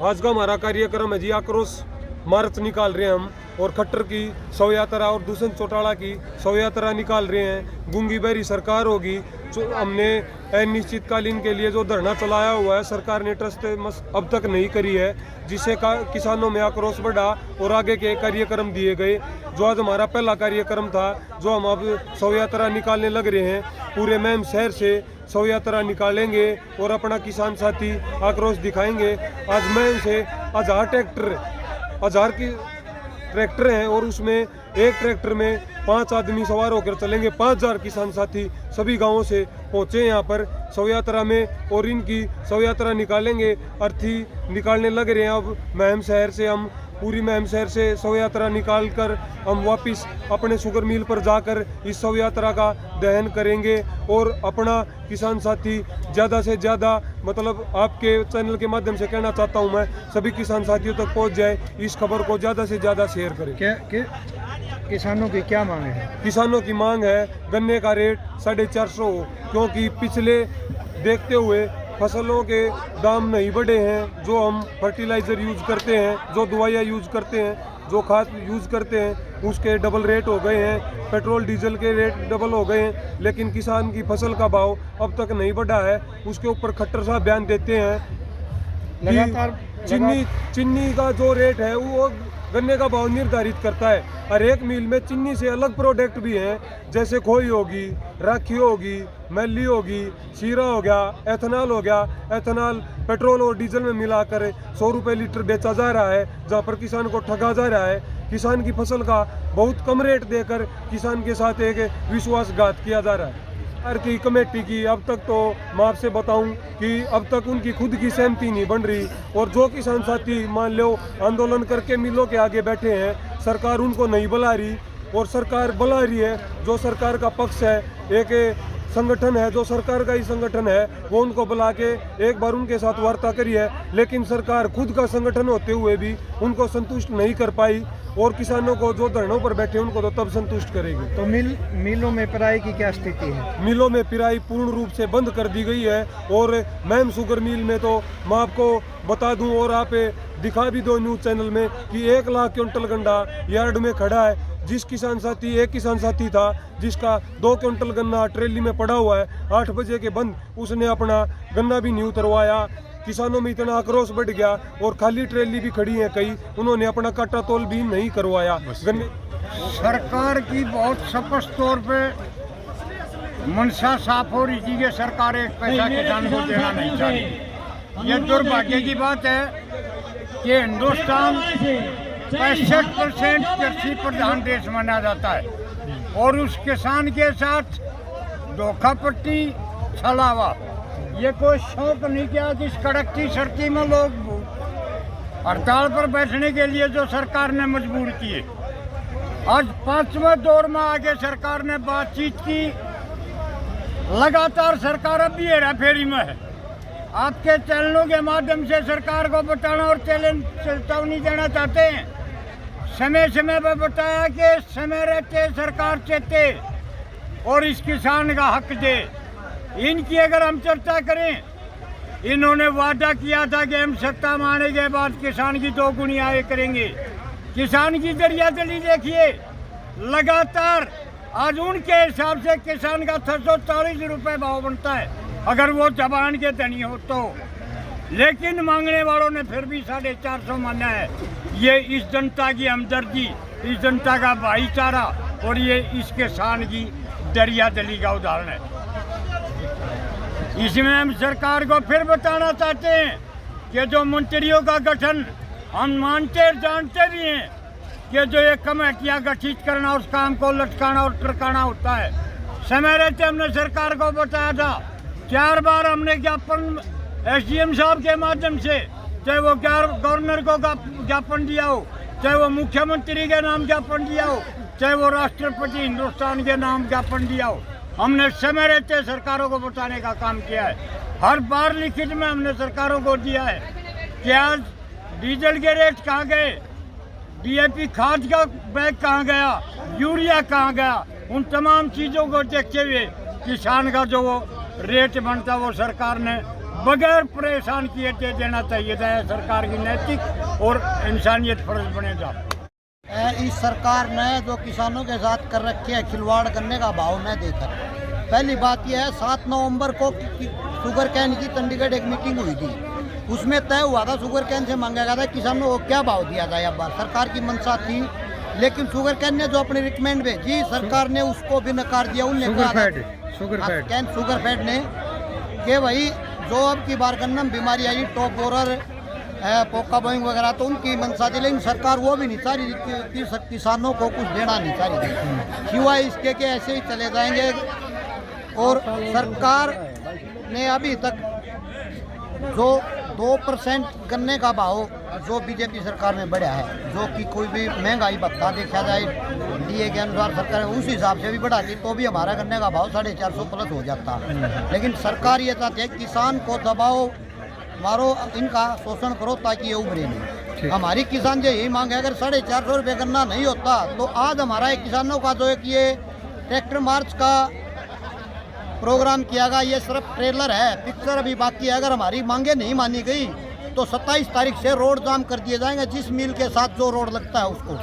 आज का हमारा कार्यक्रम है जी आक्रोश मार्च निकाल रहे हैं हम, और खट्टर की शव यात्रा और दूसरे चौटाला की शव यात्रा निकाल रहे हैं। गूंगी बहरी सरकार होगी। हमने अनिश्चितकालीन के लिए जो धरना चलाया हुआ है, सरकार ने ट्रस्ट अब तक नहीं करी है, जिससे किसानों में आक्रोश बढ़ा और आगे के कार्यक्रम दिए गए। जो आज हमारा पहला कार्यक्रम था, जो हम अब शव यात्रा निकालने लग रहे हैं, पूरे महम शहर से शव यात्रा निकालेंगे और अपना किसान साथी आक्रोश दिखाएंगे। आज महम से 1000 की ट्रैक्टर हैं और उसमें एक ट्रैक्टर में 5 आदमी सवार होकर चलेंगे। 5000 किसान साथी सभी गांवों से पहुंचे यहाँ पर शव यात्रा में, और इनकी शव यात्रा निकालेंगे। अर्थी निकालने लग रहे हैं। अब महम शहर से हम पूरी महम शहर से शव यात्रा निकाल कर हम वापस अपने शुगर मिल पर जाकर इस शव यात्रा का दहन करेंगे, और अपना किसान साथी ज़्यादा से ज़्यादा, मतलब आपके चैनल के माध्यम से कहना चाहता हूं मैं, सभी किसान साथियों तक पहुंच जाए, इस खबर को ज़्यादा से ज़्यादा शेयर करें। किसानों की क्या मांग है? किसानों की मांग है गन्ने का रेट 450 हो, क्योंकि पिछले देखते हुए फसलों के दाम नहीं बढ़े हैं। जो हम फर्टिलाइज़र यूज़ करते हैं, जो दवाइयाँ यूज़ करते हैं, जो खाद यूज़ करते हैं, उसके डबल रेट हो गए हैं। पेट्रोल डीजल के रेट डबल हो गए हैं, लेकिन किसान की फसल का भाव अब तक नहीं बढ़ा है। उसके ऊपर खट्टर साहब बयान देते हैं कि चीनी का जो रेट है वो गन्ने का भाव निर्धारित करता है। हर एक मिल में चीनी से अलग प्रोडक्ट भी हैं, जैसे खोई होगी, राखी होगी, मैली होगी, शीरा हो गया, एथेनॉल हो गया। एथेनॉल पेट्रोल और डीजल में मिलाकर 100 रुपये लीटर बेचा जा रहा है, जहाँ पर किसान को ठगा जा रहा है। किसान की फसल का बहुत कम रेट देकर किसान के साथ एक विश्वासघात किया जा रहा है। सरकार की कमेटी की अब तक तो मैं आपसे बताऊं कि अब तक उनकी खुद की सहमति नहीं बन रही, और जो किसान साथी मान लो आंदोलन करके मिलों के आगे बैठे हैं, सरकार उनको नहीं बुला रही, और सरकार बुला रही है जो सरकार का पक्ष है। एक संगठन है, जो सरकार का ही संगठन है, वो उनको बुला के एक बार उनके साथ वार्ता करी है, लेकिन सरकार खुद का संगठन होते हुए भी उनको संतुष्ट नहीं कर पाई। और किसानों को जो धरनों पर बैठे उनको तो तब संतुष्ट करेगी। तो मिलों में पिराई की क्या स्थिति है? मिलों में पिराई पूर्ण रूप से बंद कर दी गई है। और मैम शुगर मिल में तो मैं आपको बता दूं और आप दिखा भी दो न्यूज़ चैनल में कि 1 लाख क्विंटल गन्ना यार्ड में खड़ा है। जिस किसान साथी, एक किसान साथी था जिसका 2 क्विंटल गन्ना ट्रेली में पड़ा हुआ है, 8 बजे के बंद उसने अपना गन्ना भी नहीं उतरवाया। किसानों में इतना आक्रोश बढ़ गया और खाली ट्रेली भी खड़ी है कई, उन्होंने अपना काटा तोल भी नहीं करवाया। गन्ने सरकार की बहुत स्पष्ट तौर पे मंशा साफ हो रही थी कि सरकार एक पैसा किसान को देना नहीं चाहती। ये दुर्भाग्य की बात है कि हिंदुस्तान 65% कृषि प्रधान देश माना जाता है और उस किसान के साथ धोखापट्टी, छलावा, ये कोई शौक नहीं किया कि इस कड़कती सर्दी में लोग हड़ताल पर बैठने के लिए जो सरकार ने मजबूर किए। आज 5वें दौर में आगे सरकार ने बातचीत की, लगातार सरकार अब भी हेरा फेरी में है। आपके चैनलों के माध्यम से सरकार को बताना और चेतावनी देना चाहते हैं। समय समय पर बताया कि समय रहते सरकार चेते और इस किसान का हक दे। इनकी अगर हम चर्चा करें, इन्होंने वादा किया था कि हम सत्ता में आने के बाद किसान की 2 गुनी आय करेंगे। किसान की दरियादिली देखिए, लगातार आज उनके हिसाब से किसान का 640 रुपये भाव बनता है अगर वो जबान के धनी हो तो, लेकिन मांगने वालों ने फिर भी 450 माना है। ये इस जनता की हमदर्दी, इस जनता का भाईचारा और ये इस किसान की दरियादिली का उदाहरण है। इसमें हम सरकार को फिर बताना चाहते हैं कि जो मंत्रियों का गठन हम मानते और जानते भी हैं कि जो ये कमेटियां गठित करना, उस काम को लटकाना और टरकाना होता है। समय रहते हमने सरकार को बताया था, 4 बार हमने ज्ञापन SDM साहब के माध्यम से, चाहे वो गवर्नर को ज्ञापन दिया हो, चाहे वो मुख्यमंत्री के नाम ज्ञापन दिया हो, चाहे वो राष्ट्रपति हिंदुस्तान के नाम ज्ञापन दिया हो, हमने समय रहते सरकारों को बताने का काम किया है। हर बार लिखित में हमने सरकारों को दिया है कि आज डीजल के रेट कहाँ गए, DAP खाद का बैग कहाँ गया, यूरिया कहाँ गया। उन तमाम चीज़ों को देखते हुए किसान का जो वो रेट बनता वो सरकार ने बगैर परेशान किए दे देना चाहिए था। सरकार की नैतिक और इंसानियत फर्ज बनेगा। इस सरकार ने जो किसानों के साथ कर रखे है खिलवाड़ करने का भाव न देकर, पहली बात यह है 7 नवंबर को शुगर कैन की चंडीगढ़ एक मीटिंग हुई थी, उसमें तय हुआ था शुगर कैन से मांगा गया था किसानों को क्या भाव दिया जाए। अब बार सरकार की मंशा थी, लेकिन शुगर कैन ने जो अपनी रिकमेंड भेजी सरकार ने उसको भी नकार दिया। उनने शुगर फैट ने कि भाई जो अब की बार गन्ना में बीमारी आई, टॉप बोरर, पोका बोइंग वगैरह, तो उनकी मंशा थी, लेकिन सरकार वो भी नहीं चाह रही कि किसानों को कुछ देना नहीं चाह रही थी, सिवाय इसके कि ऐसे ही चले जाएंगे। और सरकार ने अभी तक जो 2% गन्ने का भाव जो बीजेपी सरकार में बढ़ा है, जो कि कोई भी महंगाई भत्ता देखा जाए DA के अनुसार सरकार उस हिसाब से भी बढ़ाती तो भी हमारा गन्ने का भाव 450 प्लस हो जाता। लेकिन सरकार ये चाहती है किसान को दबाओ, मारो, इनका शोषण करो ताकि ये उभरे नहीं। हमारी किसान जो यही मांग है, अगर 450 रुपये गन्ना नहीं होता तो आज हमारा एक किसानों का जो है कि ये ट्रैक्टर मार्च का प्रोग्राम किया गया, ये सिर्फ ट्रेलर है, पिक्चर अभी बाकी है। अगर हमारी मांगे नहीं मानी गई तो 27 तारीख से रोड जाम कर दिए जाएंगे, जिस मिल के साथ जो रोड लगता है उसको।